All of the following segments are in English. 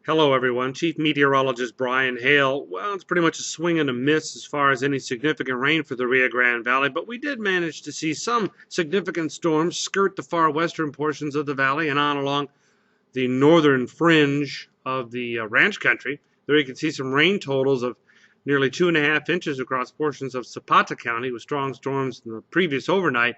Hello, everyone. Chief Meteorologist Bryan Hale. Well, it's pretty much a swing and a miss as far as any significant rain for the Rio Grande Valley, but we did manage to see some significant storms skirt the far western portions of the valley and on along the northern fringe of the ranch country. There you can see some rain totals of nearly 2.5 inches across portions of Zapata County with strong storms in the previous overnight.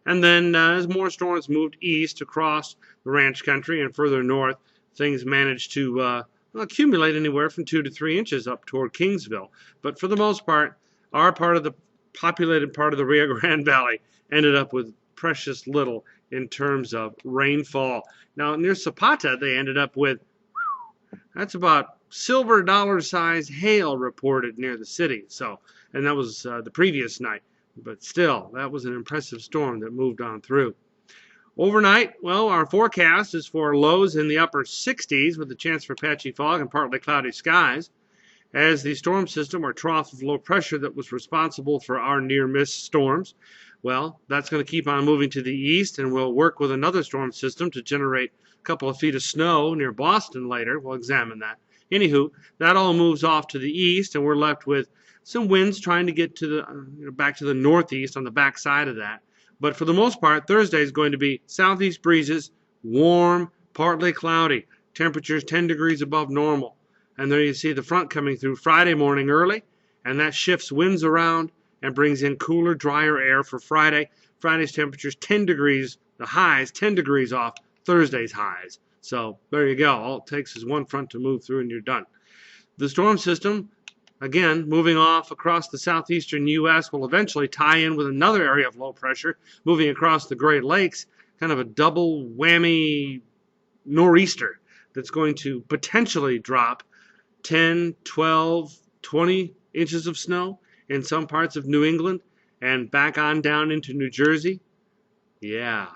And then as more storms moved east across the ranch country and further north, things managed to accumulate anywhere from 2 to 3 inches up toward Kingsville. But for the most part, our part of the populated part of the Rio Grande Valley ended up with precious little in terms of rainfall. Now, near Zapata, they ended up with, that's about silver dollar size hail reported near the city. So, and that was the previous night. But still, that was an impressive storm that moved on through. Overnight, well, our forecast is for lows in the upper 60s with a chance for patchy fog and partly cloudy skies, as the storm system or trough of low pressure that was responsible for our near-miss storms, well, that's going to keep on moving to the east, and we'll work with another storm system to generate a couple of feet of snow near Boston later. We'll examine that. Anywho, that all moves off to the east, and we're left with some winds trying to get to the back to the northeast on the back side of that. But for the most part, Thursday is going to be southeast breezes, warm, partly cloudy, temperatures 10 degrees above normal. And there you see the front coming through Friday morning early, and that shifts winds around and brings in cooler, drier air for Friday. Friday's temperatures 10 degrees, the highs 10 degrees off Thursday's highs. So there you go. All it takes is one front to move through and you're done. The storm system, again, moving off across the southeastern U.S., will eventually tie in with another area of low pressure moving across the Great Lakes, kind of a double whammy nor'easter that's going to potentially drop 10, 12, 20 inches of snow in some parts of New England and back on down into New Jersey. Yeah.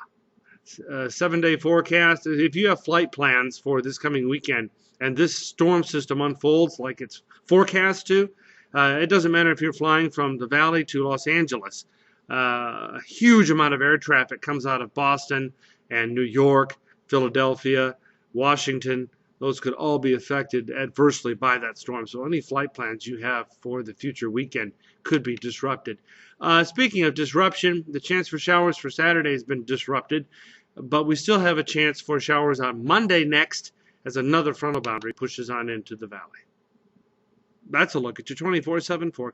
7-day forecast. If you have flight plans for this coming weekend and this storm system unfolds like it's forecast to, it doesn't matter if you're flying from the valley to Los Angeles. A huge amount of air traffic comes out of Boston and New York, Philadelphia, Washington. Those could all be affected adversely by that storm. So any flight plans you have for the future weekend could be disrupted. Speaking of disruption, the chance for showers for Saturday has been disrupted, but we still have a chance for showers on Monday next as another frontal boundary pushes on into the valley. That's a look at your 24/7 forecast.